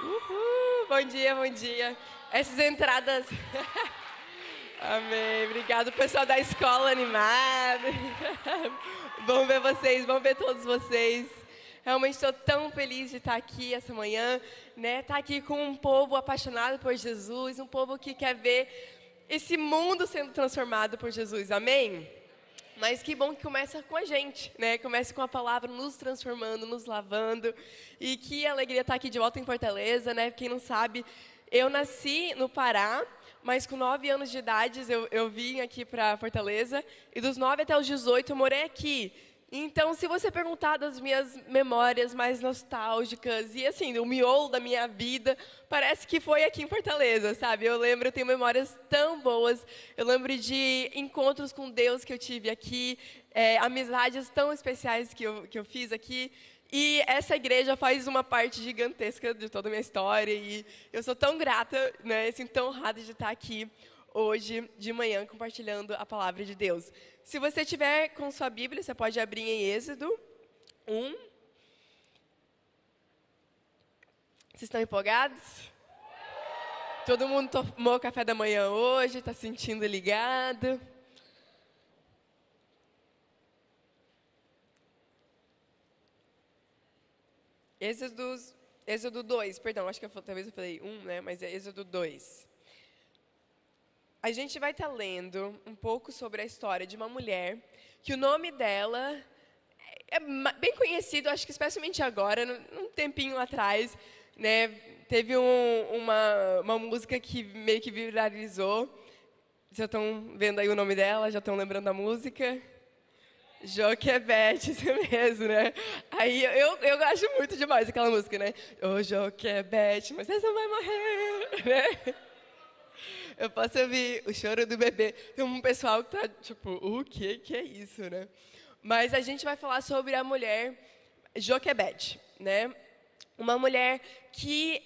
Uhul, bom dia, bom dia. Essas entradas. Amém. Obrigado, pessoal da escola animada. Bom ver vocês, bom ver todos vocês. Realmente estou tão feliz de estar aqui essa manhã, né? Estar aqui com um povo apaixonado por Jesus, um povo que quer ver esse mundo sendo transformado por Jesus. Amém? Mas que bom que começa com a gente, né? Começa com a palavra nos transformando, nos lavando. E que alegria estar aqui de volta em Fortaleza, né? Quem não sabe, eu nasci no Pará, mas com 9 anos de idade eu vim aqui para Fortaleza. E dos 9 até os 18 eu morei aqui. Então, se você perguntar das minhas memórias mais nostálgicas e assim, o miolo da minha vida, parece que foi aqui em Fortaleza, sabe? Eu tenho memórias tão boas. Eu lembro de encontros com Deus que eu tive aqui, amizades tão especiais que eu fiz aqui. E essa igreja faz uma parte gigantesca de toda a minha história e eu sou tão grata, né, assim, tão honrada de estar aqui hoje de manhã compartilhando a palavra de Deus. Se você tiver com sua Bíblia, você pode abrir em Êxodo 1. Vocês estão empolgados? Todo mundo tomou café da manhã hoje, está sentindo ligado? Êxodo 2, perdão, acho que talvez eu falei 1, né? Mas é Êxodo 2. A gente vai estar lendo um pouco sobre a história de uma mulher que o nome dela é bem conhecido, acho que especialmente agora, num tempinho atrás, né? Teve uma música que meio que viralizou. Já estão vendo aí o nome dela? Já estão lembrando da música? Joquebede, isso mesmo, né? Aí eu acho muito demais aquela música, né? Ô, Joquebede, mas você não vai morrer, né? Eu posso ouvir o choro do bebê. Tem um pessoal que tá tipo, o que é isso, né? Mas a gente vai falar sobre a mulher Joquebede, né? Uma mulher que,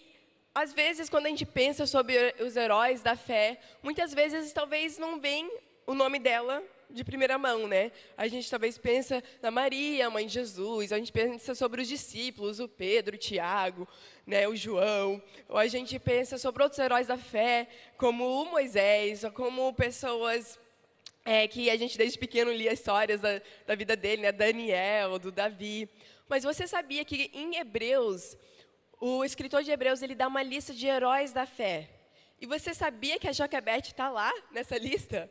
às vezes, quando a gente pensa sobre os heróis da fé, muitas vezes talvez não vem o nome dela de primeira mão, né? A gente talvez pensa na Maria, a mãe de Jesus, a gente pensa sobre os discípulos, o Pedro, o Tiago, né, o João, ou a gente pensa sobre outros heróis da fé, como o Moisés, ou como pessoas que a gente desde pequeno lia histórias da vida dele, né, Daniel, do Davi. Mas você sabia que em Hebreus, o escritor de Hebreus, ele dá uma lista de heróis da fé. E você sabia que a Joquebede está lá nessa lista?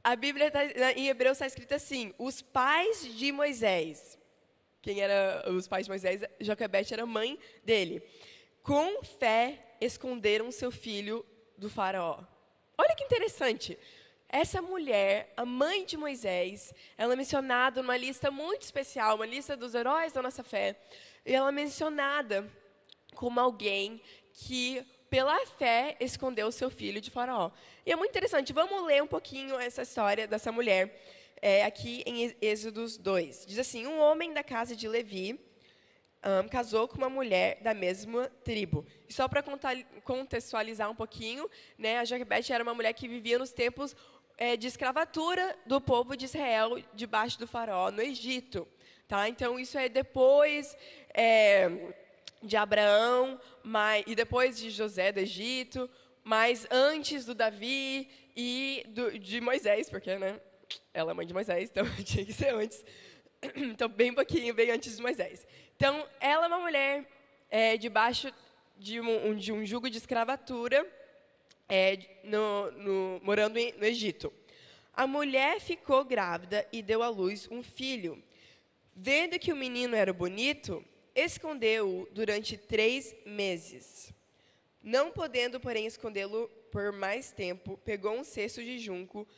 A Bíblia em Hebreus está escrito assim: os pais de Moisés. Quem eram os pais de Moisés? Joquebede era mãe dele. Com fé esconderam seu filho do faraó. Olha que interessante. Essa mulher, a mãe de Moisés, ela é mencionada numa lista muito especial, uma lista dos heróis da nossa fé. E ela é mencionada como alguém que, pela fé, escondeu o seu filho de faraó. E é muito interessante. Vamos ler um pouquinho essa história dessa mulher, aqui em Êxodos 2. Diz assim: um homem da casa de Levi casou com uma mulher da mesma tribo. E só para contextualizar um pouquinho, né, a Joquebede era uma mulher que vivia nos tempos de escravatura do povo de Israel debaixo do faraó no Egito. Tá? Então, isso é depois de Abraão, e depois de José do Egito, mas antes do Davi e de Moisés, porque, né, ela é mãe de Moisés, então tinha que ser antes. Então, bem pouquinho, bem antes de Moisés. Então, ela é uma mulher debaixo de um jugo de escravatura, morando no Egito. A mulher ficou grávida e deu à luz um filho. Vendo que o menino era bonito, escondeu-o durante 3 meses. Não podendo, porém, escondê-lo por mais tempo, pegou um cesto de junco.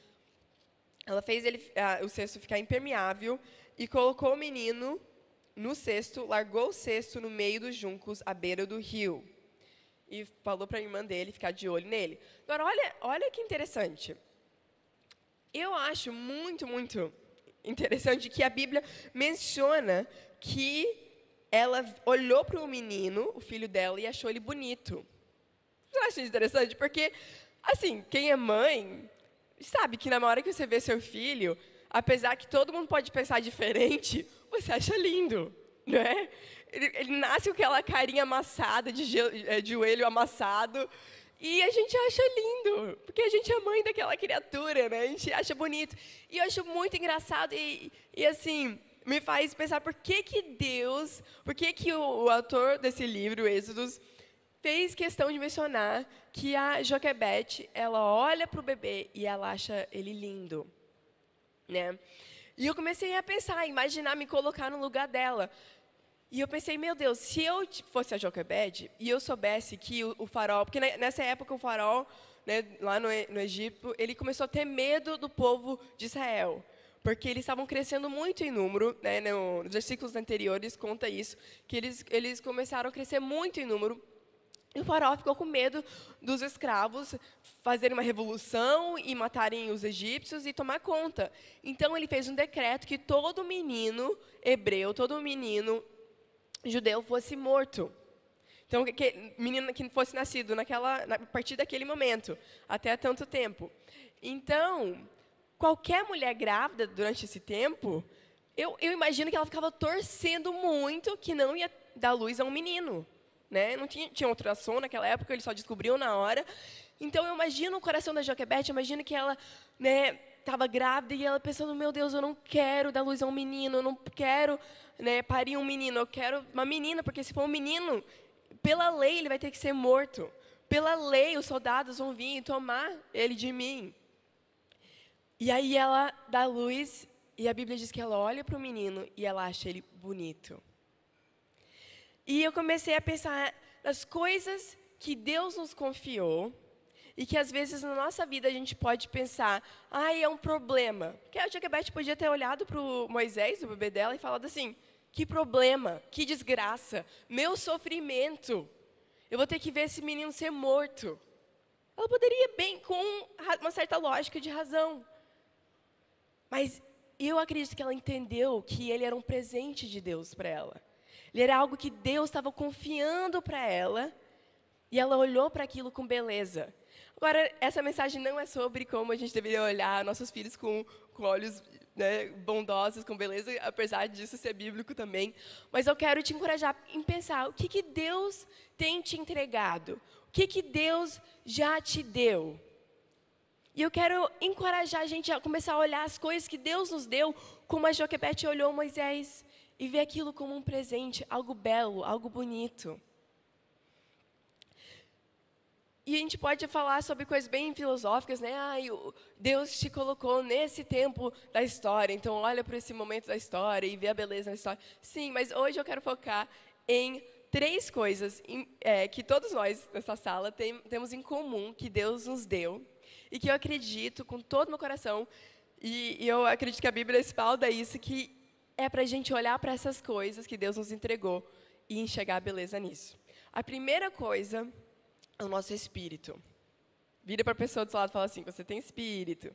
Ela fez o cesto ficar impermeável e colocou o menino no cesto, largou o cesto no meio dos juncos, à beira do rio. E falou para a irmã dele ficar de olho nele. Agora, olha que interessante. Eu acho muito, muito interessante que a Bíblia menciona que ela olhou para o menino, o filho dela, e achou ele bonito. Você acha isso interessante? Porque, assim, quem é mãe sabe que na hora que você vê seu filho, apesar que todo mundo pode pensar diferente, você acha lindo, não é? Ele nasce com aquela carinha amassada, de joelho amassado, e a gente acha lindo, porque a gente é mãe daquela criatura, né? A gente acha bonito. E eu acho muito engraçado e assim, me faz pensar por que o autor desse livro, Êxodos, fez questão de mencionar que a Joquebede, ela olha para o bebê e ela acha ele lindo, né? E eu comecei a pensar, a imaginar, me colocar no lugar dela. E eu pensei, meu Deus, se eu fosse a Joquebede e eu soubesse que o faraó, porque nessa época o faraó, né, lá no Egito, ele começou a ter medo do povo de Israel, porque eles estavam crescendo muito em número, né, nos versículos anteriores conta isso, que eles começaram a crescer muito em número. E o faraó ficou com medo dos escravos fazerem uma revolução e matarem os egípcios e tomar conta. Então, ele fez um decreto que todo menino hebreu, todo menino judeu fosse morto. Então, menino que fosse nascido a partir daquele momento, até tanto tempo. Então, qualquer mulher grávida durante esse tempo, eu imagino que ela ficava torcendo muito que não ia dar luz a um menino. Né? Não tinha ultrassom naquela época, eles só descobriam na hora. Então, eu imagino o coração da Joquebede, eu imagino que ela estava grávida e ela pensando, meu Deus, eu não quero dar luz a um menino, eu não quero parir um menino, eu quero uma menina, porque se for um menino, pela lei ele vai ter que ser morto. Pela lei, os soldados vão vir e tomar ele de mim. E aí ela dá luz, e a Bíblia diz que ela olha para o menino e ela acha ele bonito. E eu comecei a pensar nas coisas que Deus nos confiou e que, às vezes, na nossa vida, a gente pode pensar, é um problema. Porque a Joquebede podia ter olhado para o Moisés, o bebê dela, e falado assim, que problema, que desgraça, meu sofrimento, eu vou ter que ver esse menino ser morto. Ela poderia bem, com uma certa lógica de razão. Mas eu acredito que ela entendeu que ele era um presente de Deus para ela. Ele era algo que Deus estava confiando para ela, e ela olhou para aquilo com beleza. Agora, essa mensagem não é sobre como a gente deveria olhar nossos filhos com olhos bondosos, com beleza, apesar disso ser bíblico também. Mas eu quero te encorajar em pensar, o que Deus tem te entregado? O que Deus já te deu? E eu quero encorajar a gente a começar a olhar as coisas que Deus nos deu, como a Joquebede olhou Moisés, e ver aquilo como um presente, algo belo, algo bonito. E a gente pode falar sobre coisas bem filosóficas, né? Deus te colocou nesse tempo da história, então olha para esse momento da história e vê a beleza na história. Sim, mas hoje eu quero focar em 3 coisas que todos nós nessa sala temos em comum, que Deus nos deu, e que eu acredito com todo o meu coração, e eu acredito que a Bíblia respalda isso, que é para a gente olhar para essas coisas que Deus nos entregou e enxergar a beleza nisso. A primeira coisa é o nosso espírito. Vira para a pessoa do seu lado e fala assim, você tem espírito.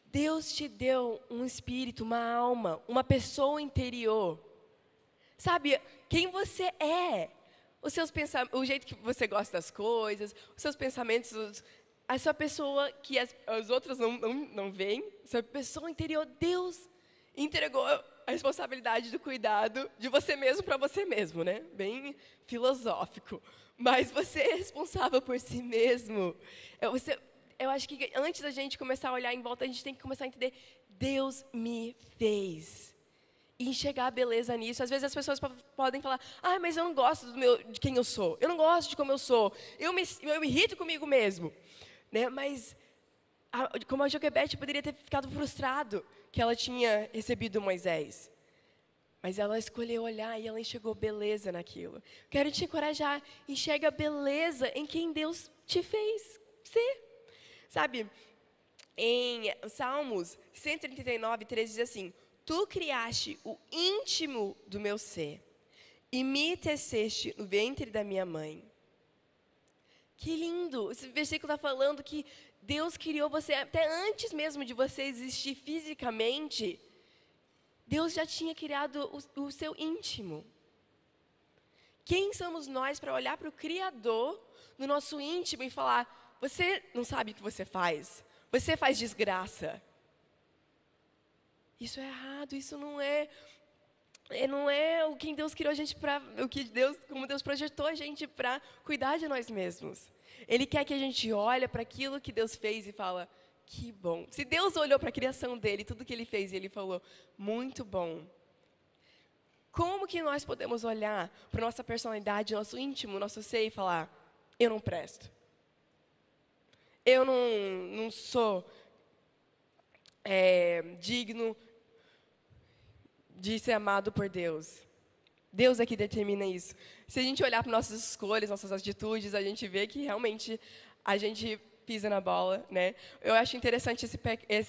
Deus te deu um espírito, uma alma, uma pessoa interior. Sabe, quem você é. Os seus pensamentos, o jeito que você gosta das coisas, os seus pensamentos, a sua pessoa que as outras não veem, sua pessoa interior, Deus entregou a responsabilidade do cuidado de você mesmo para você mesmo, né? Bem filosófico. Mas você é responsável por si mesmo. Eu acho que antes da gente começar a olhar em volta, a gente tem que começar a entender, Deus me fez. E enxergar a beleza nisso. Às vezes as pessoas podem falar, mas eu não gosto de quem eu sou. Eu não gosto de como eu sou. Eu me irrito comigo mesmo. Né? Mas, como a Joquebede poderia ter ficado frustrado que ela tinha recebido Moisés. Mas ela escolheu olhar e ela enxergou beleza naquilo. Quero te encorajar, enxerga a beleza em quem Deus te fez ser. Sabe, em Salmos 139:13 diz assim, tu criaste o íntimo do meu ser e me teceste no ventre da minha mãe. Que lindo! Esse versículo está falando que Deus criou você até antes mesmo de você existir fisicamente. Deus já tinha criado o seu íntimo. Quem somos nós para olhar para o Criador no nosso íntimo e falar, você não sabe o que você faz desgraça. Isso é errado, isso não é não é o que Deus criou a gente para, como Deus projetou a gente para cuidar de nós mesmos. Ele quer que a gente olhe para aquilo que Deus fez e fala, que bom. Se Deus olhou para a criação dele, tudo que ele fez, e ele falou, muito bom. Como que nós podemos olhar para nossa personalidade, nosso íntimo, nosso ser e falar, eu não presto. Eu não sou digno de ser amado por Deus. Deus é que determina isso. Se a gente olhar para nossas escolhas, nossas atitudes, a gente vê que realmente a gente pisa na bola, né? Eu acho interessante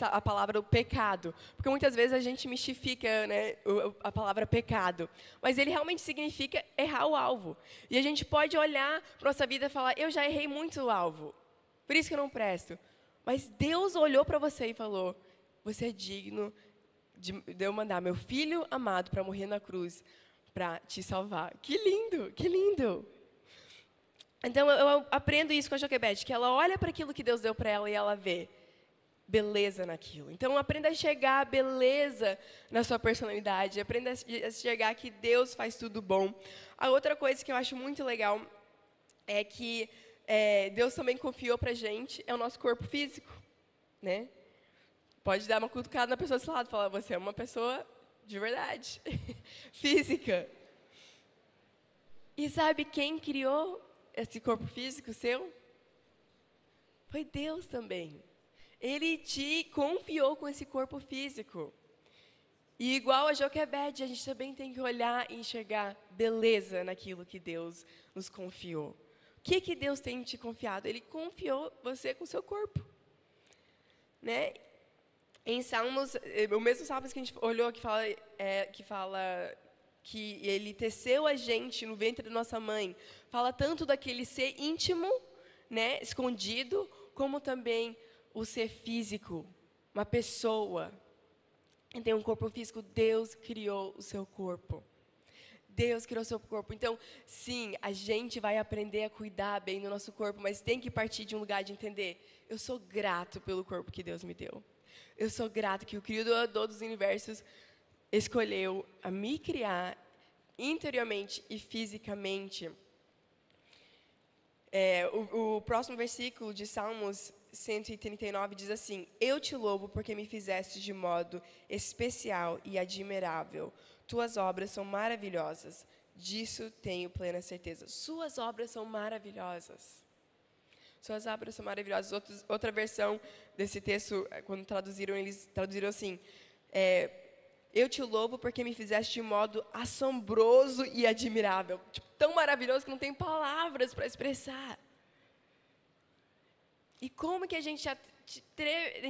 a palavra pecado, porque muitas vezes a gente mistifica, né, a palavra pecado, mas ele realmente significa errar o alvo. E a gente pode olhar para nossa vida e falar, eu já errei muito o alvo, por isso que eu não presto. Mas Deus olhou para você e falou, você é digno de eu mandar meu filho amado para morrer na cruz, para te salvar. Que lindo, que lindo. Então, eu aprendo isso com a Joquebede, que ela olha para aquilo que Deus deu para ela e ela vê beleza naquilo. Então, aprenda a enxergar a beleza na sua personalidade, aprenda a enxergar que Deus faz tudo bom. A outra coisa que eu acho muito legal é que Deus também confiou para a gente, é o nosso corpo físico, né? Pode dar uma cutucada na pessoa desse lado, falar, você é uma pessoa de verdade, física. E sabe quem criou esse corpo físico seu? Foi Deus também. Ele te confiou com esse corpo físico. E igual a Joquebede, a gente também tem que olhar e enxergar beleza naquilo que Deus nos confiou. O que Deus tem te confiado? Ele confiou você com o seu corpo. Né? Em Salmos, o mesmo Salmos que a gente olhou, que fala que ele teceu a gente no ventre da nossa mãe, fala tanto daquele ser íntimo, né, escondido, como também o ser físico, uma pessoa. Tem um corpo físico, Deus criou o seu corpo. Deus criou o seu corpo. Então, sim, a gente vai aprender a cuidar bem do nosso corpo, mas tem que partir de um lugar de entender, eu sou grato pelo corpo que Deus me deu. Eu sou grato que o Criador dos universos escolheu a me criar interiormente e fisicamente. O próximo versículo de Salmos 139 diz assim, eu te louvo porque me fizeste de modo especial e admirável. Tuas obras são maravilhosas. Disso tenho plena certeza. Suas obras são maravilhosas. Suas obras são maravilhosas. Outra versão desse texto, quando traduziram, eles traduziram assim, eu te louvo porque me fizeste de modo assombroso e admirável. Tipo, tão maravilhoso que não tem palavras para expressar. E como que a gente atreve,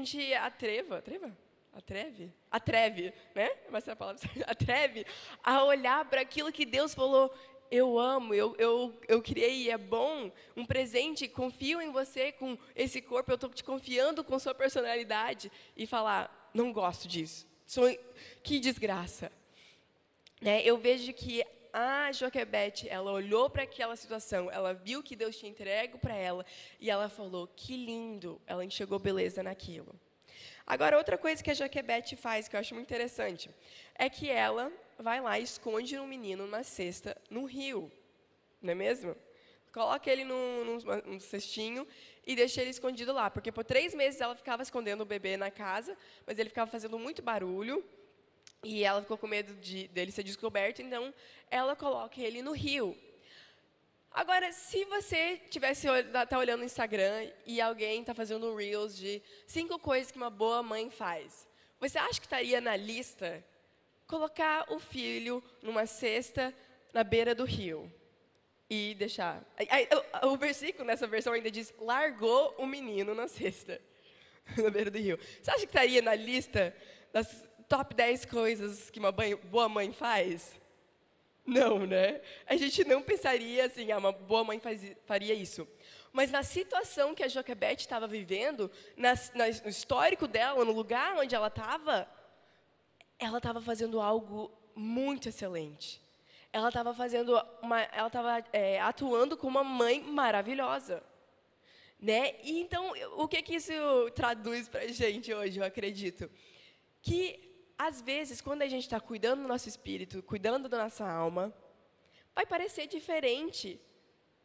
né? Vai ser a palavra, atreve a olhar para aquilo que Deus falou, eu amo, eu criei, é bom, um presente, confio em você com esse corpo, eu estou te confiando com sua personalidade, e falar, não gosto disso, que desgraça. Né? Eu vejo que a Joquebede, ela olhou para aquela situação, ela viu que Deus tinha entregue para ela, e ela falou, que lindo, ela enxergou beleza naquilo. Agora, outra coisa que a Joquebede faz, que eu acho muito interessante, é que ela vai lá e esconde um menino numa cesta no rio, não é mesmo? Coloca ele num cestinho e deixa ele escondido lá, porque por 3 meses ela ficava escondendo o bebê na casa, mas ele ficava fazendo muito barulho, e ela ficou com medo dele ser descoberto, então ela coloca ele no rio. Agora, se você tá olhando no Instagram e alguém está fazendo um Reels de 5 coisas que uma boa mãe faz, você acha que estaria na lista colocar o filho numa cesta na beira do rio e deixar? O versículo nessa versão ainda diz, largou o menino na cesta na beira do rio. Você acha que estaria na lista das top 10 coisas que uma boa mãe faz? Não, né? A gente não pensaria assim, uma boa mãe faria isso. Mas na situação que a Joquebede estava vivendo, no histórico dela, no lugar onde ela estava fazendo algo muito excelente. Ela estava atuando como uma mãe maravilhosa. Né? E então, o que isso traduz para a gente hoje, eu acredito? Que às vezes, quando a gente está cuidando do nosso espírito, cuidando da nossa alma, vai parecer diferente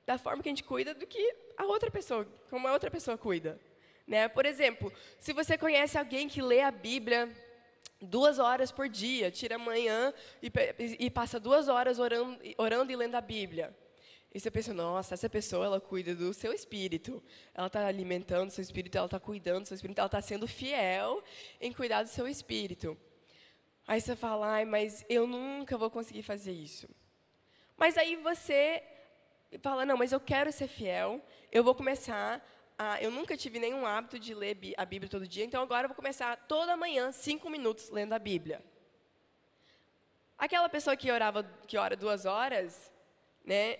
da forma que a gente cuida do que a outra pessoa, como a outra pessoa cuida. Né? Por exemplo, se você conhece alguém que lê a Bíblia 2 horas por dia, tira a manhã e passa 2 horas orando e lendo a Bíblia. E você pensa, nossa, essa pessoa, ela cuida do seu espírito. Ela está alimentando o seu espírito, ela está cuidando do seu espírito, ela está sendo fiel em cuidar do seu espírito. Aí você fala, ai, mas eu nunca vou conseguir fazer isso. Mas aí você fala, não, mas eu quero ser fiel, eu vou começar eu nunca tive nenhum hábito de ler a Bíblia todo dia, então agora eu vou começar toda manhã, 5 minutos, lendo a Bíblia. Aquela pessoa que ora 2 horas, né,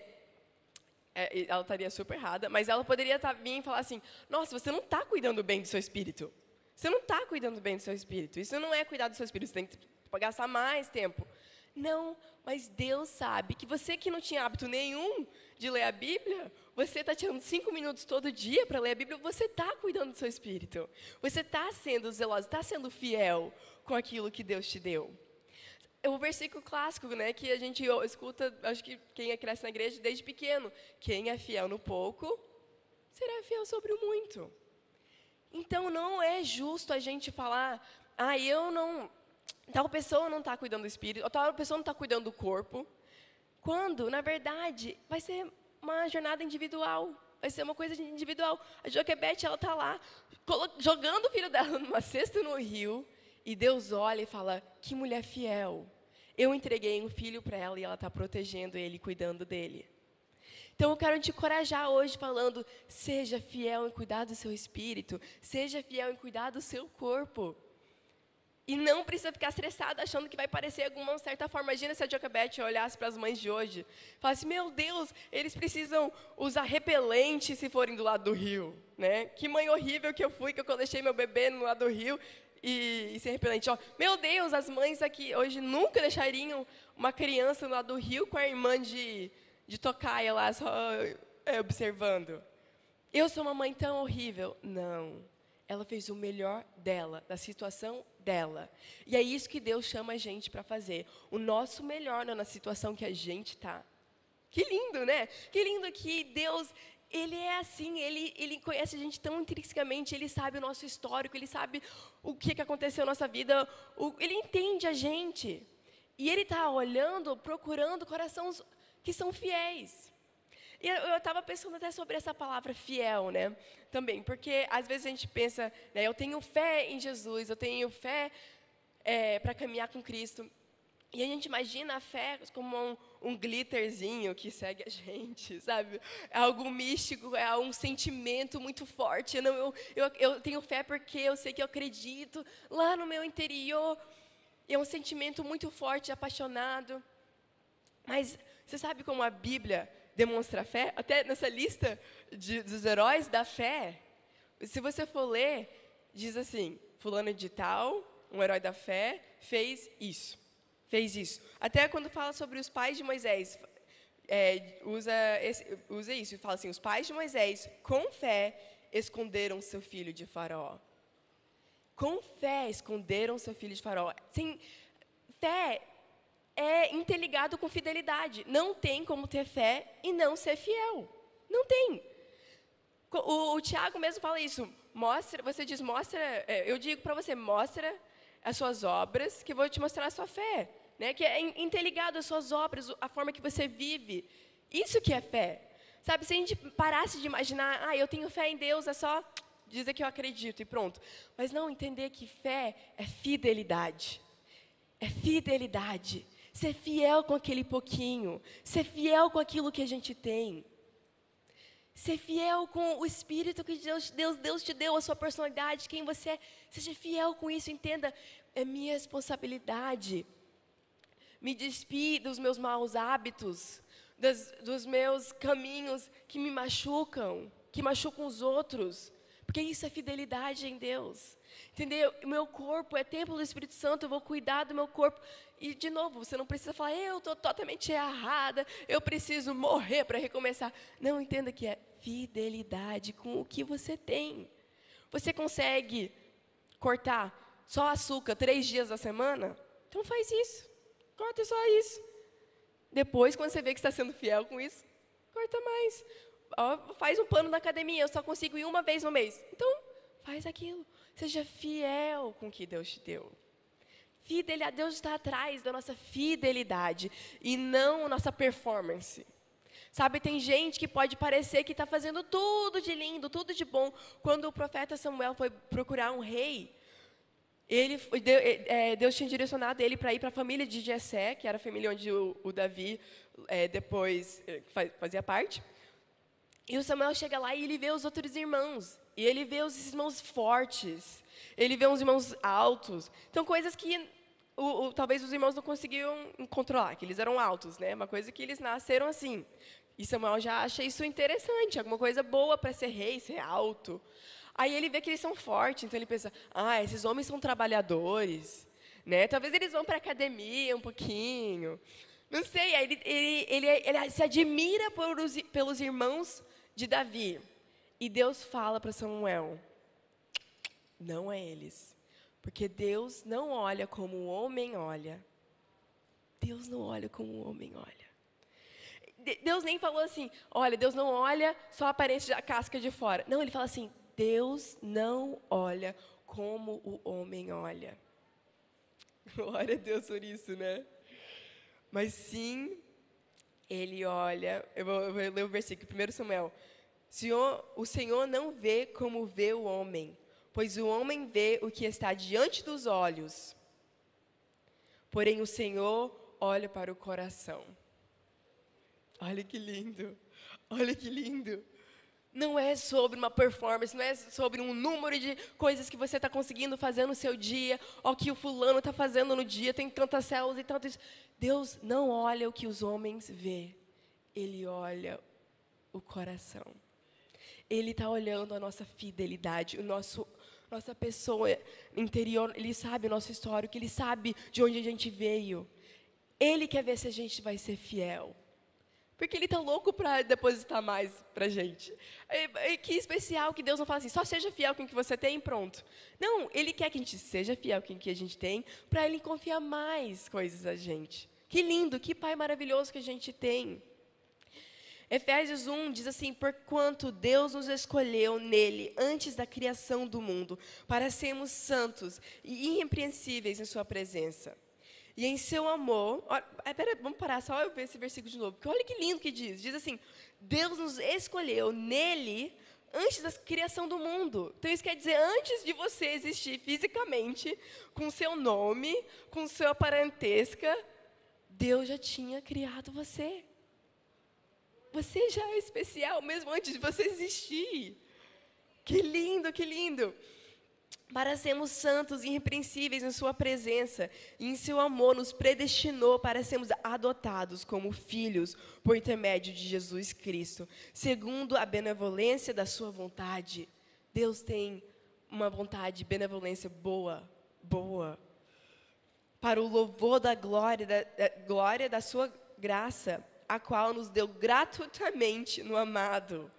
ela estaria super errada, mas ela poderia vir e falar assim, nossa, você não está cuidando bem do seu espírito. Você não está cuidando bem do seu espírito. Isso não é cuidar do seu espírito, você tem que gastar mais tempo. Não, mas Deus sabe que você que não tinha hábito nenhum de ler a Bíblia, você está tirando 5 minutos todo dia para ler a Bíblia, você está cuidando do seu espírito. Você está sendo zeloso, está sendo fiel com aquilo que Deus te deu. É o versículo clássico, né, que a gente escuta, acho que quem cresce na igreja desde pequeno. Quem é fiel no pouco, será fiel sobre o muito. Então, não é justo a gente falar, tal pessoa não está cuidando do espírito, ou tal pessoa não está cuidando do corpo, quando, na verdade, vai ser uma jornada individual, vai ser uma coisa individual. A Joquebede, ela está lá, jogando o filho dela numa cesta no rio, e Deus olha e fala, que mulher fiel, eu entreguei um filho para ela e ela está protegendo ele, cuidando dele. Então, eu quero te encorajar hoje falando, seja fiel em cuidar do seu espírito, seja fiel em cuidar do seu corpo. E não precisa ficar estressado achando que vai parecer de alguma certa forma. Imagina se a Joquebede olhasse para as mães de hoje e falasse, meu Deus, eles precisam usar repelente se forem do lado do rio. Né? Que mãe horrível que eu fui, que eu deixei meu bebê no lado do rio e sem repelente. Meu Deus, as mães aqui hoje nunca deixariam uma criança no lado do rio com a irmã de tocaia lá, só observando. Eu sou uma mãe tão horrível. Não. Ela fez o melhor dela, da situação dela. E é isso que Deus chama a gente para fazer. O nosso melhor na situação que a gente está. Que lindo, né? Que lindo que Deus, Ele é assim, Ele conhece a gente tão intrinsecamente, Ele sabe o nosso histórico, Ele sabe o que aconteceu na nossa vida, Ele entende a gente. E Ele está olhando, procurando corações que são fiéis. E eu estava pensando até sobre essa palavra fiel, né? Também, porque às vezes a gente pensa, né, eu tenho fé em Jesus, eu tenho fé para caminhar com Cristo. E a gente imagina a fé como um glitterzinho que segue a gente, sabe? É algo místico, é um sentimento muito forte. Eu tenho fé porque eu sei que eu acredito lá no meu interior. É um sentimento muito forte, apaixonado. Mas você sabe como a Bíblia demonstra fé? Até nessa lista dos heróis da fé, se você for ler, diz assim, fulano de tal, um herói da fé, fez isso. Até quando fala sobre os pais de Moisés, usa isso, e fala assim, os pais de Moisés, com fé, esconderam seu filho de Faraó. Com fé, esconderam seu filho de Faraó. Sem fé é interligado com fidelidade. Não tem como ter fé e não ser fiel. Não tem. O Tiago mesmo fala isso. Eu digo para você, mostra as suas obras, que eu vou te mostrar a sua fé. Né? Que é interligado às suas obras, a forma que você vive. Isso que é fé. Sabe, se a gente parasse de imaginar, eu tenho fé em Deus, é só dizer que eu acredito e pronto. Mas não, entender que fé é fidelidade. É fidelidade. Ser fiel com aquele pouquinho. Ser fiel com aquilo que a gente tem. Ser fiel com o Espírito que Deus te deu, a sua personalidade, quem você é. Seja fiel com isso, entenda, é minha responsabilidade. Me despir dos meus maus hábitos, dos meus caminhos que me machucam, que machucam os outros. Porque isso é fidelidade em Deus. Entendeu? O meu corpo é templo do Espírito Santo, eu vou cuidar do meu corpo. E, de novo, você não precisa falar, eu estou totalmente errada, eu preciso morrer para recomeçar. Não, entenda que é fidelidade com o que você tem. Você consegue cortar só açúcar 3 dias da semana, então faz isso. Corta só isso. Depois, quando você vê que está sendo fiel com isso, corta mais. Ó, faz um plano na academia, eu só consigo ir uma vez no mês. Então, faz aquilo. Seja fiel com o que Deus te deu. Fidelidade, Deus está atrás da nossa fidelidade e não nossa performance. Sabe, tem gente que pode parecer que está fazendo tudo de lindo, tudo de bom. Quando o profeta Samuel foi procurar um rei, Deus tinha direcionado ele para ir para a família de Jessé, que era a família onde o Davi depois fazia parte. E o Samuel chega lá e ele vê os outros irmãos. E ele vê os irmãos fortes. Ele vê uns irmãos altos. Então, coisas que talvez os irmãos não conseguiam controlar, que eles eram altos, né? Uma coisa que eles nasceram assim. E Samuel já acha isso interessante, alguma coisa boa para ser rei, ser alto. Aí ele vê que eles são fortes, então ele pensa, esses homens são trabalhadores, né? Talvez eles vão para a academia um pouquinho. Não sei, aí ele se admira pelos irmãos de Davi. E Deus fala para Samuel, não é eles. Porque Deus não olha como o homem olha. Deus não olha como o homem olha. Deus nem falou assim, olha, Deus não olha só a aparência da casca de fora. Não, ele fala assim, Deus não olha como o homem olha. Glória a Deus por isso, né? Mas sim, ele olha, eu vou ler o versículo, 1 Samuel. O Senhor não vê como vê o homem, pois o homem vê o que está diante dos olhos. Porém, o Senhor olha para o coração. Olha que lindo, olha que lindo. Não é sobre uma performance, não é sobre um número de coisas que você está conseguindo fazer no seu dia, ou que o fulano está fazendo no dia, tem tantas células e tanto isso. Deus não olha o que os homens vê, Ele olha o coração. Ele está olhando a nossa fidelidade, nossa pessoa interior, Ele sabe o nosso histórico, Ele sabe de onde a gente veio. Ele quer ver se a gente vai ser fiel. Porque Ele está louco para depositar mais para a gente. Que especial que Deus não fala assim, só seja fiel com o que você tem e pronto. Não, Ele quer que a gente seja fiel com o que a gente tem, para Ele confiar mais coisas a gente. Que lindo, que Pai maravilhoso que a gente tem. Efésios 1 diz assim, porquanto Deus nos escolheu nele, antes da criação do mundo, para sermos santos e irrepreensíveis em sua presença. E em seu amor, vamos parar só eu ver esse versículo de novo, porque olha que lindo que diz assim, Deus nos escolheu nele antes da criação do mundo. Então isso quer dizer, antes de você existir fisicamente, com seu nome, com sua parentesca, Deus já tinha criado você. Você já é especial, mesmo antes de você existir. Que lindo, que lindo. Para sermos santos e irrepreensíveis em sua presença, e em seu amor nos predestinou para sermos adotados como filhos por intermédio de Jesus Cristo, segundo a benevolência da sua vontade. Deus tem uma vontade, benevolência boa, para o louvor da glória da sua graça, a qual nos deu gratuitamente no amado.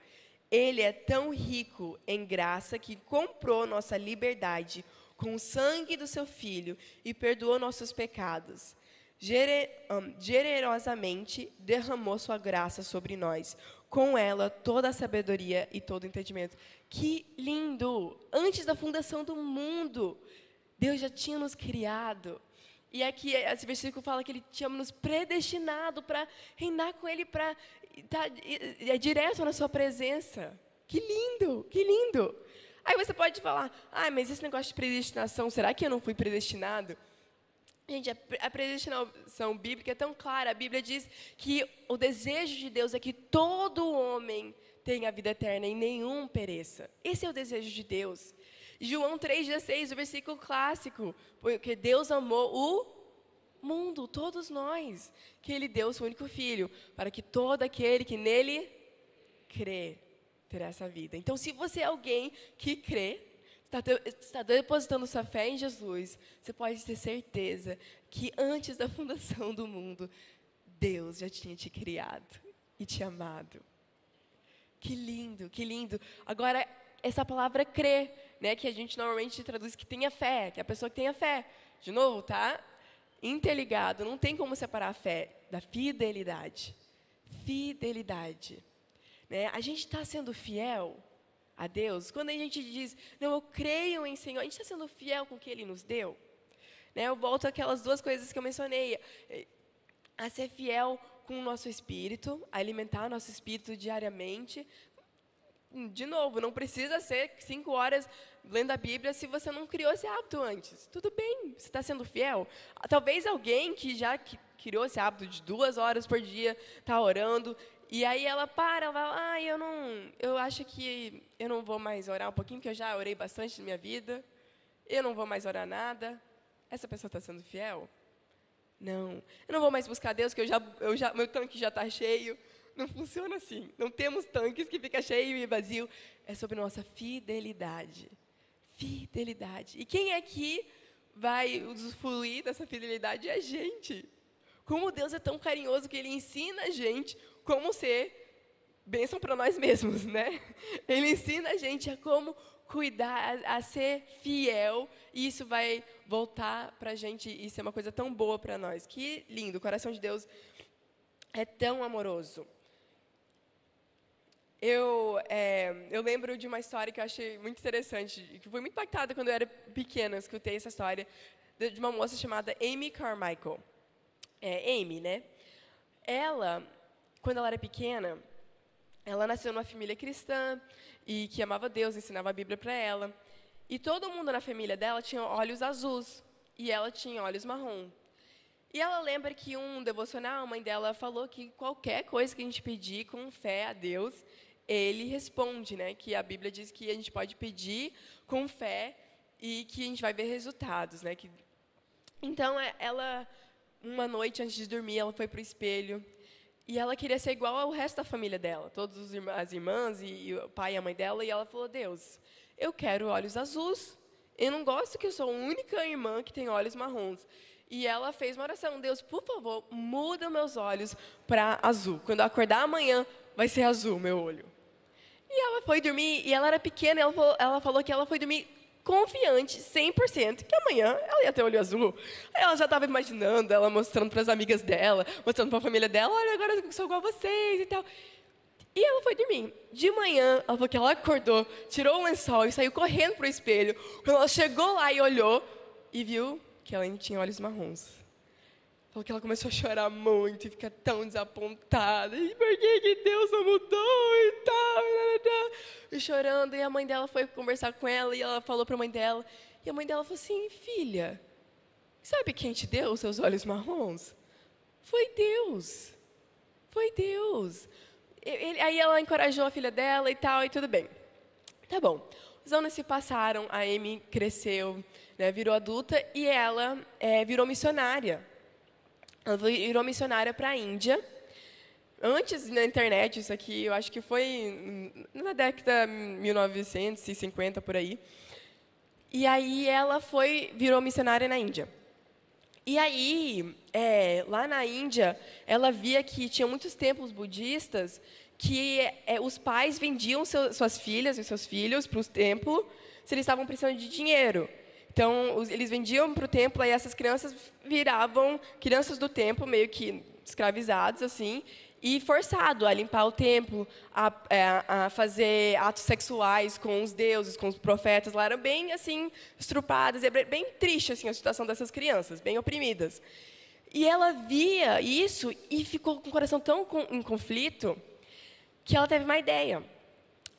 Ele é tão rico em graça que comprou nossa liberdade com o sangue do seu Filho e perdoou nossos pecados. Generosamente derramou sua graça sobre nós. Com ela, toda a sabedoria e todo o entendimento. Que lindo! Antes da fundação do mundo, Deus já tinha nos criado. E aqui, esse versículo fala que Ele tinha nos predestinado para reinar com Ele, para estar direto na sua presença. Que lindo, que lindo. Aí você pode falar, mas esse negócio de predestinação, será que eu não fui predestinado? Gente, a predestinação bíblica é tão clara. A Bíblia diz que o desejo de Deus é que todo homem tenha a vida eterna e nenhum pereça. Esse é o desejo de Deus. João 3,16, o versículo clássico, porque Deus amou o mundo, todos nós, que Ele deu o seu único Filho, para que todo aquele que nele crê, terá essa vida. Então, se você é alguém que crê, está depositando sua fé em Jesus, você pode ter certeza que antes da fundação do mundo, Deus já tinha te criado e te amado. Que lindo, que lindo. Agora, essa palavra crer, né, que a gente normalmente traduz que tenha fé, que é a pessoa que tenha fé. De novo, tá? Interligado, não tem como separar a fé da fidelidade. Fidelidade. Né? A gente está sendo fiel a Deus. Quando a gente diz, não, eu creio em Senhor, a gente está sendo fiel com o que Ele nos deu. Né? Eu volto àquelas duas coisas que eu mencionei. A ser fiel com o nosso espírito, a alimentar o nosso espírito diariamente. De novo, não precisa ser 5 horas lendo a Bíblia se você não criou esse hábito antes. Tudo bem, você está sendo fiel. Talvez alguém que já criou esse hábito de 2 horas por dia, está orando, e aí ela fala, eu acho que eu não vou mais orar um pouquinho, porque eu já orei bastante na minha vida, eu não vou mais orar nada. Essa pessoa está sendo fiel? Não. Eu não vou mais buscar Deus, porque meu tanque já está cheio. Não funciona assim. Não temos tanques que fica cheio e vazio. É sobre nossa fidelidade. Fidelidade. E quem é que vai usufruir dessa fidelidade? É a gente. Como Deus é tão carinhoso que Ele ensina a gente como ser bênção para nós mesmos, né? Ele ensina a gente a como cuidar, a ser fiel, e isso vai voltar para a gente e ser uma coisa tão boa para nós. Que lindo, o coração de Deus é tão amoroso. Eu lembro de uma história que eu achei muito interessante, que foi muito impactada quando eu era pequena, eu escutei essa história, de uma moça chamada Amy Carmichael. Amy, né? Ela, quando ela era pequena, ela nasceu numa família cristã, e que amava Deus, ensinava a Bíblia para ela. E todo mundo na família dela tinha olhos azuis, e ela tinha olhos marrom. E ela lembra que um devocional, a mãe dela falou que qualquer coisa que a gente pedir com fé a Deus, Ele responde, né? Que a Bíblia diz que a gente pode pedir com fé e que a gente vai ver resultados, né? Então, ela, uma noite antes de dormir, ela foi para o espelho e ela queria ser igual ao resto da família dela, todas as irmãs e o pai e a mãe dela, e ela falou, Deus, eu quero olhos azuis, eu não gosto que eu sou a única irmã que tem olhos marrons. E ela fez uma oração, Deus, por favor, muda meus olhos para azul. Quando eu acordar amanhã, vai ser azul meu olho. E ela foi dormir, e ela era pequena, ela falou que ela foi dormir confiante, 100%, que amanhã ela ia ter olho azul. Aí ela já estava imaginando, ela mostrando para as amigas dela, mostrando para a família dela, olha, agora eu sou igual a vocês e tal. E ela foi dormir. De manhã, ela falou que ela acordou, tirou o lençol e saiu correndo para o espelho. Quando ela chegou lá e olhou, e viu que ela ainda tinha olhos marrons. Falou que ela começou a chorar muito e ficar tão desapontada. E por que Deus não mudou e tal? E chorando, e a mãe dela foi conversar com ela, e ela falou para a mãe dela. E a mãe dela falou assim, filha, sabe quem te deu os seus olhos marrons? Foi Deus. Foi Deus. Aí ela encorajou a filha dela e tal, e tudo bem. Tá bom. Os anos se passaram, a Amy cresceu, né, virou adulta, e ela virou missionária. Ela virou missionária para a Índia. Antes, na internet, isso aqui, eu acho que foi na década de 1950, por aí. E aí ela virou missionária na Índia. E aí, lá na Índia, ela via que tinha muitos templos budistas que os pais vendiam suas filhas e seus filhos para o templo se eles estavam precisando de dinheiro. Então, eles vendiam para o templo, e essas crianças viravam crianças do templo, meio que escravizados, assim, e forçado a limpar o templo, a fazer atos sexuais com os deuses, com os profetas. Lá eram bem, assim, estrupadas, bem triste, assim, a situação dessas crianças, bem oprimidas. E ela via isso e ficou com o coração tão em conflito que ela teve uma ideia.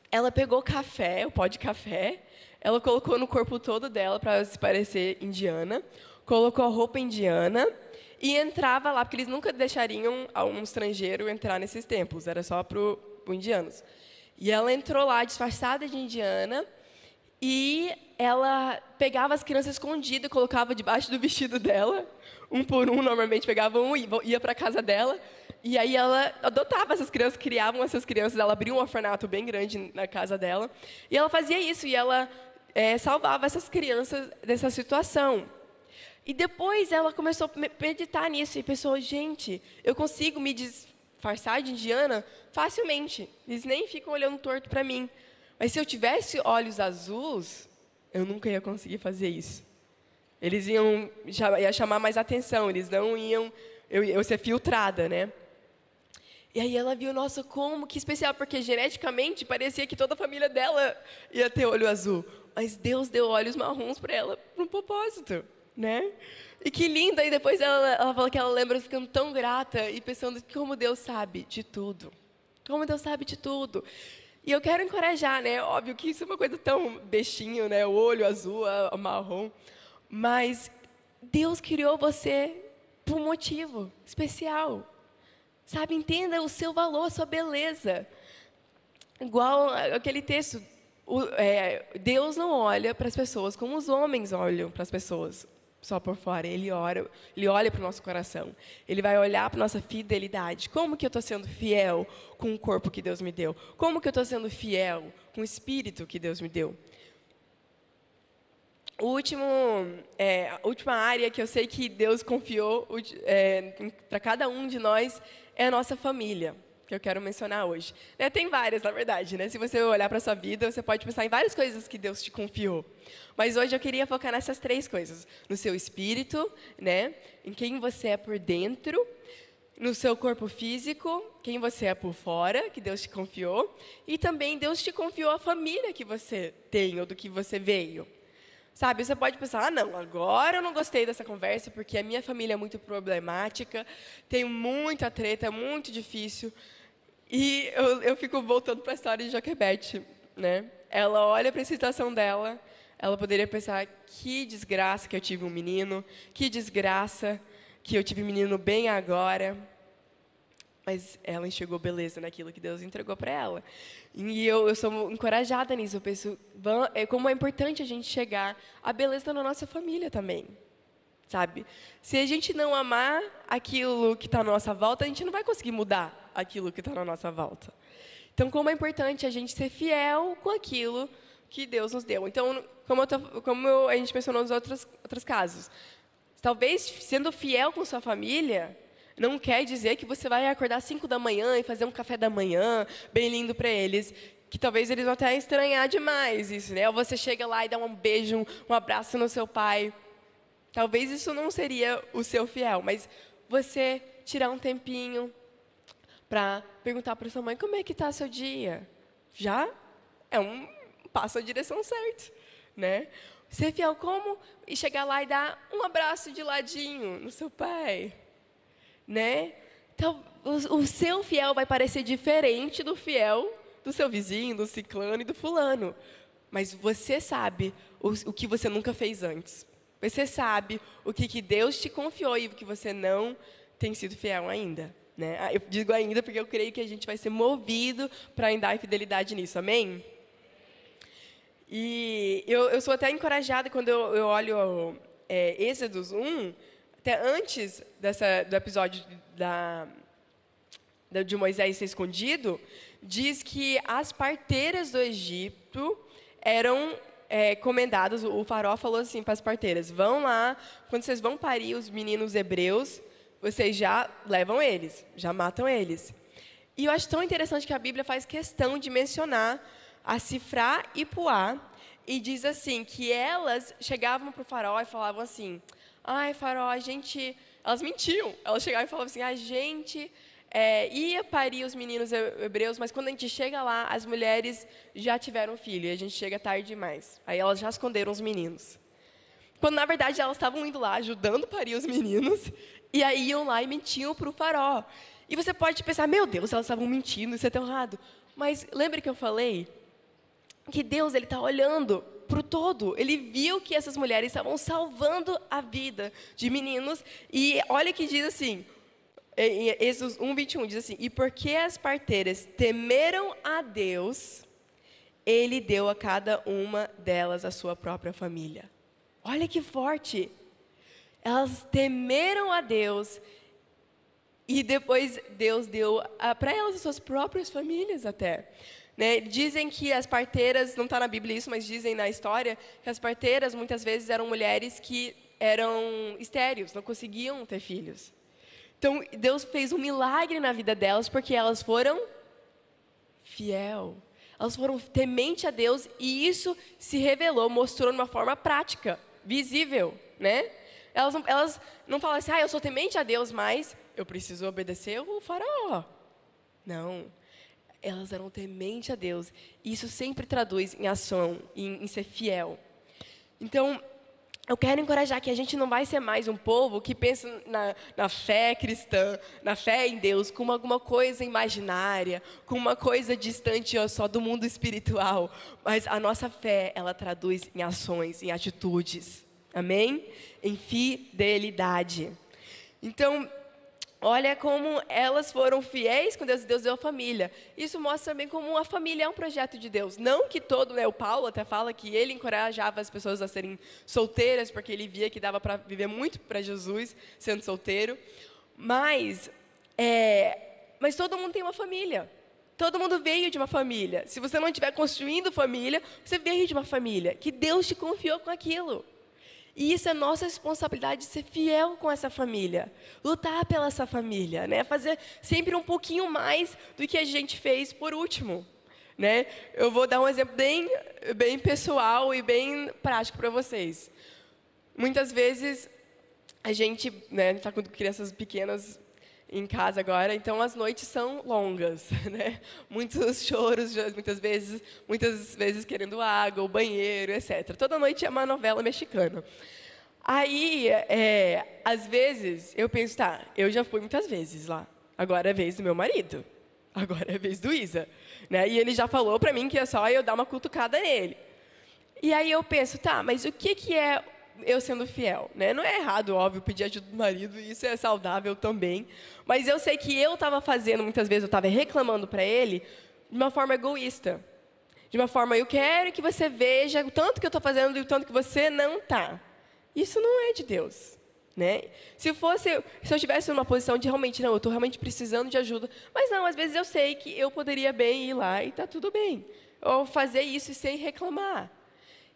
Ela pegou café, o pó de café, ela colocou no corpo todo dela para se parecer indiana, colocou a roupa indiana e entrava lá, porque eles nunca deixariam um estrangeiro entrar nesses templos, era só para os indianos. E ela entrou lá disfarçada de indiana e ela pegava as crianças escondidas, colocava debaixo do vestido dela, um por um, normalmente pegava um e ia para a casa dela. E aí ela adotava essas crianças, criavam essas crianças, ela abria um orfanato bem grande na casa dela. E ela fazia isso, e ela salvava essas crianças dessa situação. E depois ela começou a meditar nisso e pensou, gente, eu consigo me disfarçar de indiana facilmente. Eles nem ficam olhando torto para mim. Mas se eu tivesse olhos azuis, eu nunca ia conseguir fazer isso. Eles ia chamar mais atenção, eles não iam, eu ser filtrada, né? E aí ela viu, nossa, como que especial, porque geneticamente parecia que toda a família dela ia ter olho azul. Mas Deus deu olhos marrons para ela, para um propósito, né? E que linda, e depois ela falou que ela lembra ficando tão grata e pensando como Deus sabe de tudo. Como Deus sabe de tudo. E eu quero encorajar, né? Óbvio que isso é uma coisa tão bestinho, né? O olho azul, a marrom. Mas Deus criou você por um motivo especial. Sabe, entenda o seu valor, a sua beleza. Igual aquele texto, Deus não olha para as pessoas como os homens olham para as pessoas, só por fora. Ele olha para o nosso coração. Ele vai olhar para a nossa fidelidade. Como que eu estou sendo fiel com o corpo que Deus me deu? Como que eu estou sendo fiel com o espírito que Deus me deu? A última área que eu sei que Deus confiou para cada um de nós é a nossa família, que eu quero mencionar hoje. Tem várias, na verdade, né? Se você olhar para a sua vida, você pode pensar em várias coisas que Deus te confiou. Mas hoje eu queria focar nessas 3 coisas. No seu espírito, né? Em quem você é por dentro. No seu corpo físico, quem você é por fora, que Deus te confiou. E também Deus te confiou a família que você tem ou do que você veio. Sabe, você pode pensar, não, agora eu não gostei dessa conversa porque a minha família é muito problemática, tem muita treta, é muito difícil. E eu fico voltando para a história de Joquebede, né? Ela olha para a situação dela, ela poderia pensar, que desgraça que eu tive um menino, que desgraça que eu tive um menino bem agora. Mas ela enxergou beleza naquilo que Deus entregou para ela. E eu sou encorajada nisso. Eu penso, como é importante a gente chegar à beleza na nossa família também. Sabe? Se a gente não amar aquilo que está à nossa volta, a gente não vai conseguir mudar aquilo que está na nossa volta. Então, como é importante a gente ser fiel com aquilo que Deus nos deu. Então, como a gente mencionou nos outros casos, talvez sendo fiel com sua família não quer dizer que você vai acordar às 5 da manhã e fazer um café da manhã bem lindo para eles, que talvez eles vão até estranhar demais isso, né? Ou você chega lá e dá um beijo, um abraço no seu pai. Talvez isso não seria o seu fiel, mas você tirar um tempinho para perguntar para sua mãe, como é que está seu dia? Já é um passo na direção certa, né? Ser fiel como? E chegar lá e dar um abraço de ladinho no seu pai, né? Então, o seu fiel vai parecer diferente do fiel do seu vizinho, do ciclano e do fulano. Mas você sabe o que você nunca fez antes. Você sabe o que Deus te confiou e o que você não tem sido fiel ainda, né? Eu digo ainda porque eu creio que a gente vai ser movido para andar em fidelidade nisso, amém? E eu sou até encorajada quando eu olho Êxodos 1, até antes do episódio de Moisés ser escondido, diz que as parteiras do Egito eram comendadas. O faraó falou assim para as parteiras, vão lá, quando vocês vão parir os meninos hebreus, vocês já levam eles, já matam eles. E eu acho tão interessante que a Bíblia faz questão de mencionar a Sifrá e Puá, e diz assim, que elas chegavam para o faraó e falavam assim, ai, faraó, elas mentiam. Elas chegavam e falavam assim, a gente ia parir os meninos hebreus, mas quando a gente chega lá, as mulheres já tiveram filho, e a gente chega tarde demais. Aí elas já esconderam os meninos. Quando, na verdade, elas estavam indo lá, ajudando a parir os meninos, e aí iam lá e mentiam para o faraó. E você pode pensar, meu Deus, elas estavam mentindo, isso é tão errado. Mas lembra que eu falei que Deus está olhando para o todo. Ele viu que essas mulheres estavam salvando a vida de meninos. E olha que diz assim, em Êxodo 1:21, diz assim, e porque as parteiras temeram a Deus, Ele deu a cada uma delas a sua própria família. Olha que forte! Elas temeram a Deus e depois Deus deu para elas as suas próprias famílias até. Né? Dizem que as parteiras, não está na Bíblia isso, mas dizem na história, que as parteiras muitas vezes eram mulheres que eram estéreis, não conseguiam ter filhos. Então, Deus fez um milagre na vida delas, porque elas foram fiel. Elas foram temente a Deus e isso se revelou, mostrou de uma forma prática, visível, né? Elas não falam assim, eu sou temente a Deus, mas eu preciso obedecer o faraó. Não. Elas eram temente a Deus. E isso sempre traduz em ação, em ser fiel. Então, eu quero encorajar que a gente não vai ser mais um povo que pensa na fé cristã, na fé em Deus, como alguma coisa imaginária, como uma coisa distante só do mundo espiritual. Mas a nossa fé, ela traduz em ações, em atitudes. Amém? Em fidelidade. Então, olha como elas foram fiéis com Deus e Deus deu a família. Isso mostra também como a família é um projeto de Deus. Não que todo, o Paulo até fala que ele encorajava as pessoas a serem solteiras, porque ele via que dava para viver muito para Jesus sendo solteiro. Mas todo mundo tem uma família. Todo mundo veio de uma família. Se você não estiver construindo família, você veio de uma família. Que Deus te confiou com aquilo. E isso é nossa responsabilidade de ser fiel com essa família. Lutar pela essa família, né? Fazer sempre um pouquinho mais do que a gente fez por último, né? Eu vou dar um exemplo bem pessoal e bem prático para vocês. Muitas vezes, a gente está com crianças pequenas em casa agora, então as noites são longas, né? Muitos choros, muitas vezes querendo água, o banheiro, etc. Toda noite é uma novela mexicana. Aí, às vezes, eu penso, eu já fui muitas vezes lá. Agora é a vez do meu marido. Agora é a vez do Isa. Né? E ele já falou para mim que é só eu dar uma cutucada nele. E aí eu penso, mas o que é eu sendo fiel, né? Não é errado, óbvio, pedir ajuda do marido, e isso é saudável também. Mas eu sei que eu estava fazendo, muitas vezes eu estava reclamando para ele, de uma forma egoísta. De uma forma, eu quero que você veja o tanto que eu estou fazendo e o tanto que você não está. Isso não é de Deus, né? Se eu estivesse numa posição de realmente, eu estou realmente precisando de ajuda, mas não, às vezes eu sei que eu poderia bem ir lá e está tudo bem. Ou fazer isso sem reclamar.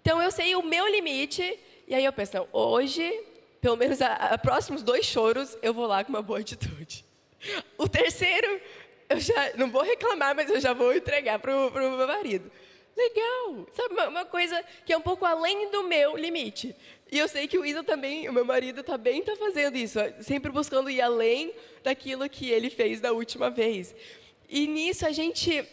Então, eu sei o meu limite. E aí eu penso, hoje, pelo menos a próximos 2 choros, eu vou lá com uma boa atitude. O terceiro, eu já não vou reclamar, mas eu já vou entregar para o meu marido. Legal, sabe, uma coisa que é um pouco além do meu limite. E eu sei que o Isa também, o meu marido também está fazendo isso, sempre buscando ir além daquilo que ele fez da última vez. E nisso a gente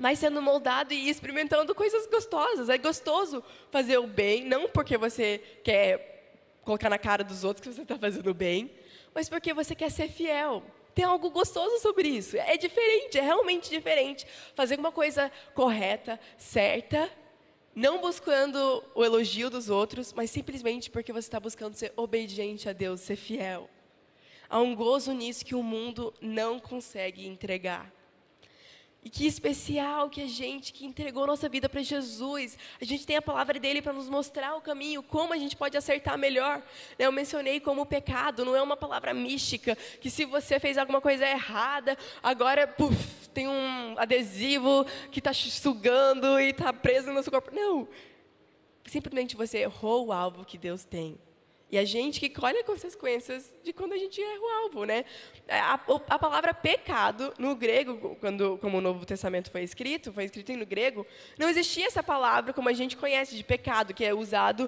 vai sendo moldado e experimentando coisas gostosas. É gostoso fazer o bem, não porque você quer colocar na cara dos outros que você está fazendo o bem, mas porque você quer ser fiel. Tem algo gostoso sobre isso. É diferente, é realmente diferente. Fazer uma coisa correta, certa, não buscando o elogio dos outros, mas simplesmente porque você está buscando ser obediente a Deus, ser fiel. Há um gozo nisso que o mundo não consegue entregar. E que especial que a gente que entregou nossa vida para Jesus. A gente tem a palavra dele para nos mostrar o caminho, como a gente pode acertar melhor. Eu mencionei como o pecado não é uma palavra mística, que se você fez alguma coisa errada, agora tem um adesivo que está sugando e está preso no seu corpo. Não, simplesmente você errou o alvo que Deus tem. E a gente que colhe as consequências de quando a gente erra o alvo, né? A palavra pecado, no grego, como o Novo Testamento foi escrito no grego, não existia essa palavra como a gente conhece de pecado, que é usado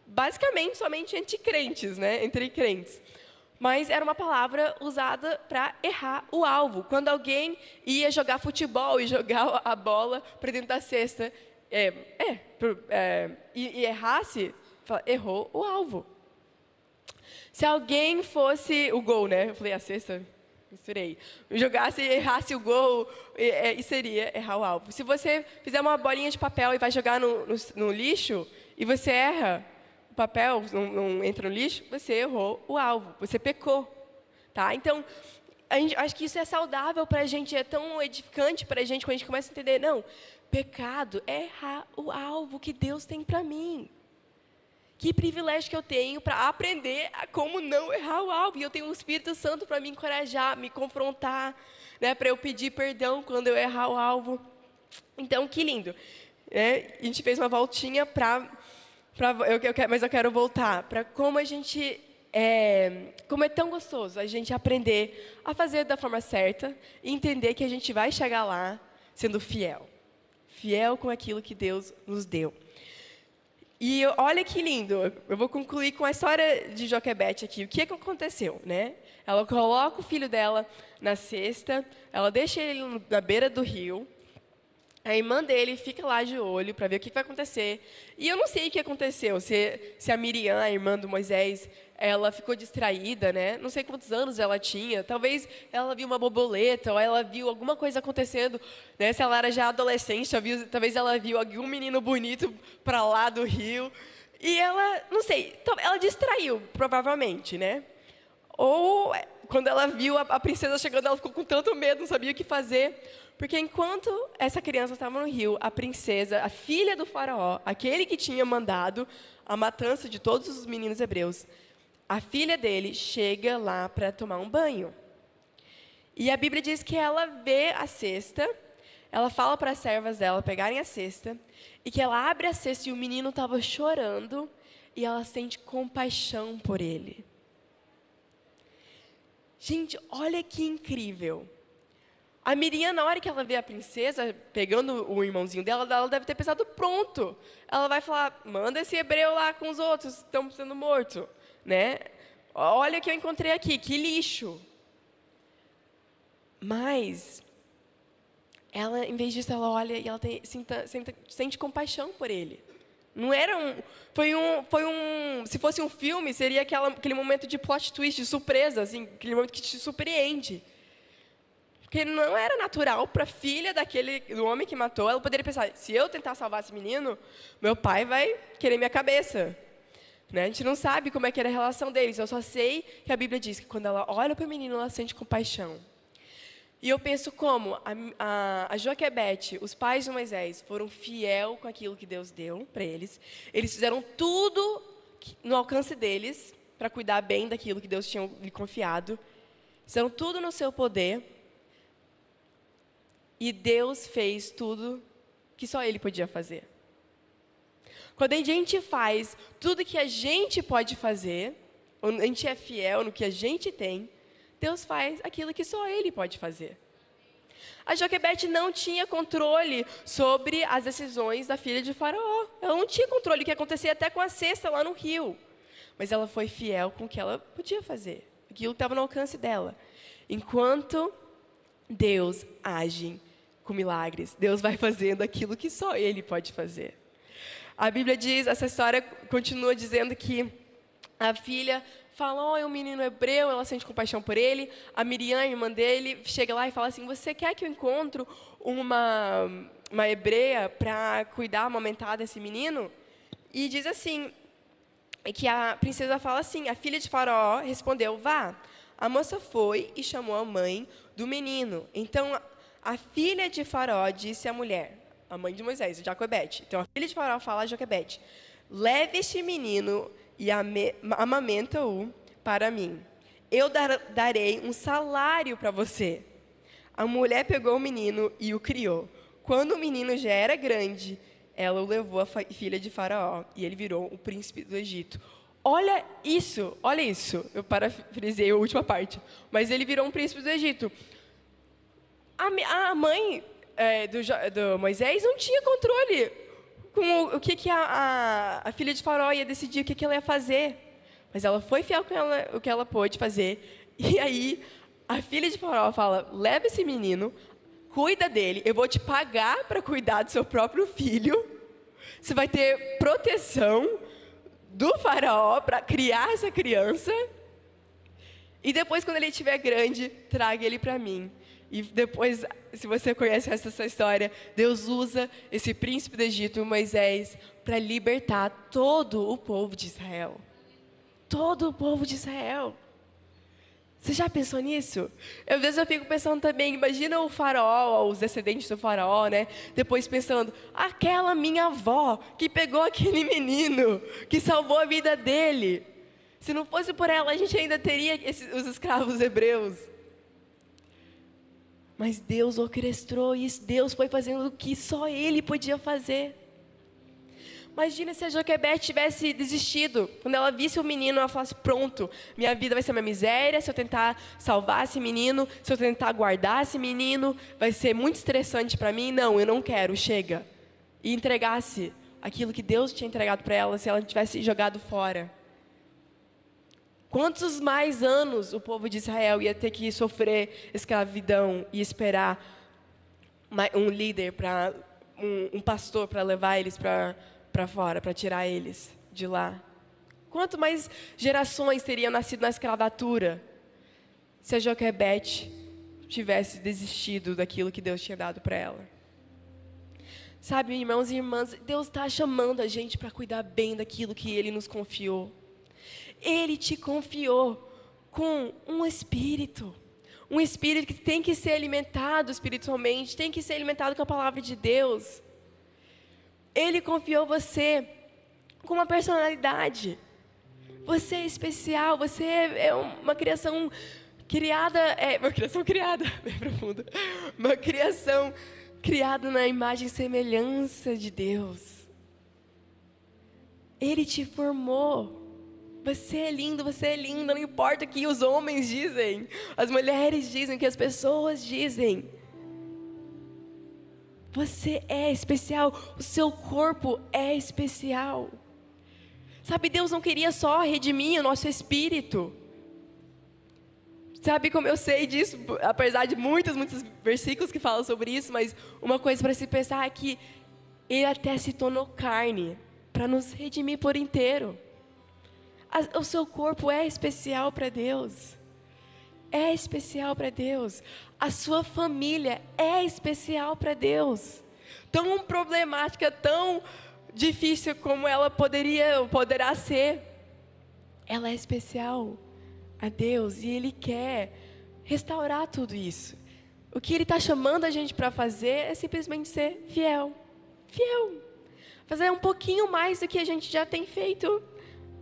basicamente somente entre crentes, né? Entre crentes. Mas era uma palavra usada para errar o alvo. Quando alguém ia jogar futebol e jogar a bola para dentro da cesta, e errasse, errou o alvo. Se alguém fosse o gol, né? Eu falei a cesta, misturei. Jogasse e errasse o gol, e seria errar o alvo. Se você fizer uma bolinha de papel e vai jogar no lixo, e você erra, o papel não entra no lixo, você errou o alvo, você pecou. Tá? Então, acho que isso é saudável para a gente, é tão edificante para a gente, quando a gente começa a entender, não, pecado é errar o alvo que Deus tem para mim. Que privilégio que eu tenho para aprender a como não errar o alvo. E eu tenho o Espírito Santo para me encorajar, me confrontar, né, para eu pedir perdão quando eu errar o alvo. Então, que lindo. A gente fez uma voltinha mas eu quero voltar para como a gente... como é tão gostoso a gente aprender a fazer da forma certa e entender que a gente vai chegar lá sendo fiel. fiel com aquilo que Deus nos deu. E olha que lindo, eu vou concluir com a história de Joquebede aqui. O que aconteceu, né? Ela coloca o filho dela na cesta, ela deixa ele na beira do rio, a irmã dele fica lá de olho para ver o que vai acontecer. E eu não sei o que aconteceu, se a Miriam, a irmã do Moisés, ela ficou distraída, né? Não sei quantos anos ela tinha. Talvez ela viu uma borboleta, ou ela viu alguma coisa acontecendo, né? Se ela era já adolescente, talvez ela viu algum menino bonito para lá do rio. E ela, não sei, ela distraiu, provavelmente, né? Ou quando ela viu a princesa chegando, ela ficou com tanto medo, não sabia o que fazer. Porque enquanto essa criança estava no rio, a princesa, a filha do faraó, aquele que tinha mandado a matança de todos os meninos hebreus, a filha dele chega lá para tomar um banho. E a Bíblia diz que ela vê a cesta, ela fala para as servas dela pegarem a cesta, e que ela abre a cesta e o menino estava chorando, e ela sente compaixão por ele. Gente, olha que incrível. A Miriam, na hora que ela vê a princesa pegando o irmãozinho dela, ela deve ter pensado, pronto. Ela vai falar, manda esse hebreu lá com os outros, estão sendo mortos. Né? Olha o que eu encontrei aqui, que lixo. Mas, ela, em vez disso, ela olha e ela sente compaixão por ele. Não era se fosse um filme, seria aquele momento de plot twist, de surpresa, assim, aquele momento que te surpreende. Porque não era natural para a filha do homem que matou, ela poderia pensar, se eu tentar salvar esse menino, meu pai vai querer minha cabeça. Né? A gente não sabe como é que era a relação deles, eu só sei que a Bíblia diz que quando ela olha para o menino, ela sente compaixão. E eu penso como a Joquebede, os pais de Moisés, foram fiel com aquilo que Deus deu para eles. Eles fizeram tudo no alcance deles para cuidar bem daquilo que Deus tinha lhe confiado. Fizeram tudo no seu poder. E Deus fez tudo que só Ele podia fazer. Quando a gente faz tudo que a gente pode fazer, a gente é fiel no que a gente tem, Deus faz aquilo que só Ele pode fazer. A Joquebede não tinha controle sobre as decisões da filha de Faraó. Ela não tinha controle, o que acontecia até com a cesta lá no rio. Mas ela foi fiel com o que ela podia fazer, aquilo que estava no alcance dela. Enquanto Deus age com milagres, Deus vai fazendo aquilo que só Ele pode fazer. A Bíblia diz, essa história continua dizendo que a filha fala, é um menino hebreu, ela sente compaixão por ele. A Miriam, a irmã dele, chega lá e fala assim, você quer que eu encontre uma hebreia para cuidar, amamentar desse menino? E diz assim, que a princesa fala assim, a filha de Faraó respondeu, vá. A moça foi e chamou a mãe do menino. Então, a filha de Faraó disse à mulher, a mãe de Moisés, Joquebede. Então, a filha de Faraó fala a Joquebede, leve este menino e amamenta-o para mim. Eu darei um salário para você. A mulher pegou o menino e o criou. Quando o menino já era grande, ela o levou à filha de Faraó, e ele virou o príncipe do Egito. Olha isso. Eu parafraseei a última parte. Mas ele virou um príncipe do Egito. A mãe do Moisés não tinha controle com o que a filha de Faraó ia decidir, o que ela ia fazer. Mas ela foi fiel com o que ela pôde fazer. E aí, a filha de Faraó fala, leva esse menino, cuida dele, eu vou te pagar para cuidar do seu próprio filho. Você vai ter proteção do Faraó para criar essa criança. E depois, quando ele estiver grande, traga ele para mim. E depois, se você conhece essa história, Deus usa esse príncipe do Egito, Moisés, para libertar todo o povo de Israel. Todo o povo de Israel. Você já pensou nisso? Às vezes eu fico pensando também, imagina o faraó, os descendentes do faraó, né? Depois pensando, aquela minha avó que pegou aquele menino, que salvou a vida dele. Se não fosse por ela, a gente ainda teria os escravos hebreus. Mas Deus orquestrou isso, Deus foi fazendo o que só Ele podia fazer. Imagina se a Joquebede tivesse desistido. Quando ela visse o menino, ela falasse, pronto, minha vida vai ser uma miséria se eu tentar salvar esse menino, se eu tentar guardar esse menino, vai ser muito estressante para mim. Não, eu não quero, chega. E entregasse aquilo que Deus tinha entregado para ela, se ela tivesse jogado fora. Quantos mais anos o povo de Israel ia ter que sofrer escravidão e esperar um líder, um pastor para levar eles para fora, para tirar eles de lá? Quanto mais gerações teriam nascido na escravatura se a Joquebede tivesse desistido daquilo que Deus tinha dado para ela? Sabe, irmãos e irmãs, Deus está chamando a gente para cuidar bem daquilo que Ele nos confiou. Ele te confiou com um espírito que tem que ser alimentado espiritualmente, tem que ser alimentado com a palavra de Deus. Ele confiou você com uma personalidade. Você é especial, você é uma criação criada, bem profunda, uma criação criada na imagem e semelhança de Deus. Ele te formou. Você é lindo, você é linda, não importa o que os homens dizem, as mulheres dizem, o que as pessoas dizem. Você é especial, o seu corpo é especial. Sabe, Deus não queria só redimir o nosso espírito. Sabe como eu sei disso, apesar de muitos versículos que falam sobre isso, mas uma coisa para se pensar é que Ele até se tornou carne, para nos redimir por inteiro. O seu corpo é especial para Deus. É especial para Deus. A sua família é especial para Deus. Tão problemática, tão difícil como ela poderá ser, ela é especial a Deus e Ele quer restaurar tudo isso. O que Ele está chamando a gente para fazer é simplesmente ser fiel. Fiel. Fazer um pouquinho mais do que a gente já tem feito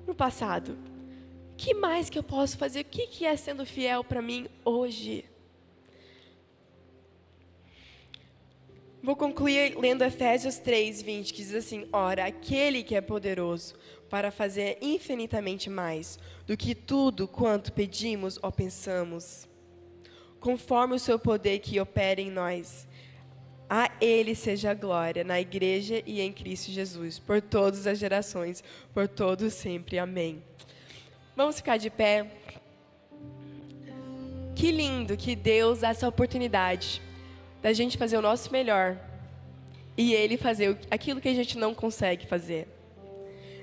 no passado. O que mais que eu posso fazer? O que é sendo fiel para mim hoje? Vou concluir lendo Efésios 3:20, que diz assim: ora, aquele que é poderoso para fazer infinitamente mais do que tudo quanto pedimos ou pensamos, conforme o seu poder que opera em nós, a Ele seja a glória na igreja e em Cristo Jesus, por todas as gerações, por todos sempre. Amém. Vamos ficar de pé. Que lindo que Deus dá essa oportunidade da gente fazer o nosso melhor e Ele fazer aquilo que a gente não consegue fazer.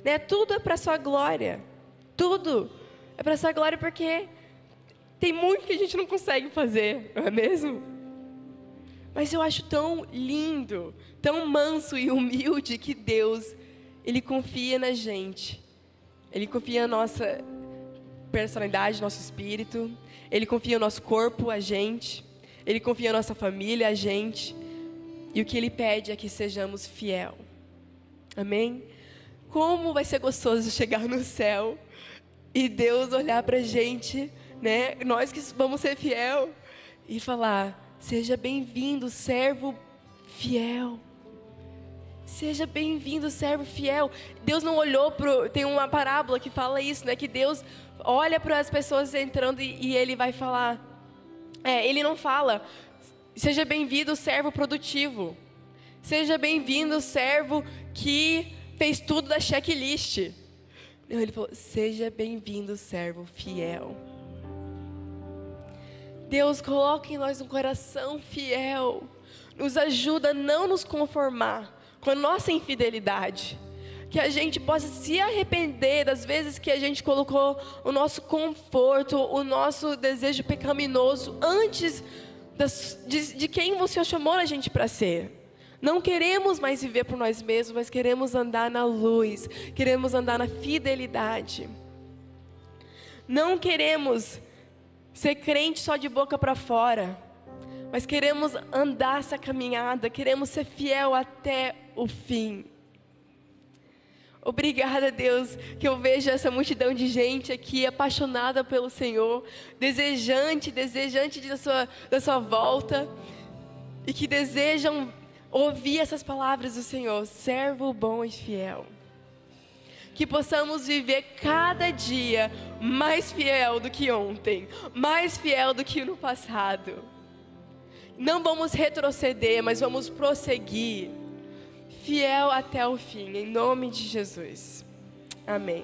Né? Tudo é para sua glória. Tudo é para sua glória, porque tem muito que a gente não consegue fazer, não é mesmo? Mas eu acho tão lindo, tão manso e humilde que Deus, Ele confia na gente. Ele confia na nossa personalidade, nosso espírito. Ele confia no nosso corpo, a gente. Ele confia na nossa família, a gente. E o que Ele pede é que sejamos fiel. Amém? Como vai ser gostoso chegar no céu e Deus olhar para a gente, né? Nós que vamos ser fiel e falar: seja bem-vindo, servo fiel. Seja bem-vindo, servo fiel. Deus não olhou para... Tem uma parábola que fala isso, né? Que Deus olha para as pessoas entrando e Ele vai falar... Ele não fala: seja bem-vindo, servo produtivo. Seja bem-vindo, servo que fez tudo da checklist. Não, Ele falou: seja bem-vindo, servo fiel. Deus, coloca em nós um coração fiel. Nos ajuda a não nos conformar com a nossa infidelidade. Que a gente possa se arrepender das vezes que a gente colocou o nosso conforto, o nosso desejo pecaminoso antes de quem o Senhor chamou a gente para ser. Não queremos mais viver por nós mesmos, mas queremos andar na luz. Queremos andar na fidelidade. Não queremos ser crente só de boca para fora, mas queremos andar essa caminhada, queremos ser fiel até o fim. Obrigada, Deus, que eu vejo essa multidão de gente aqui apaixonada pelo Senhor, desejante da sua volta, e que desejam ouvir essas palavras do Senhor: servo bom e fiel. que possamos viver cada dia mais fiel do que ontem, mais fiel do que no passado. Não vamos retroceder, mas vamos prosseguir, fiel até o fim, em nome de Jesus. Amém.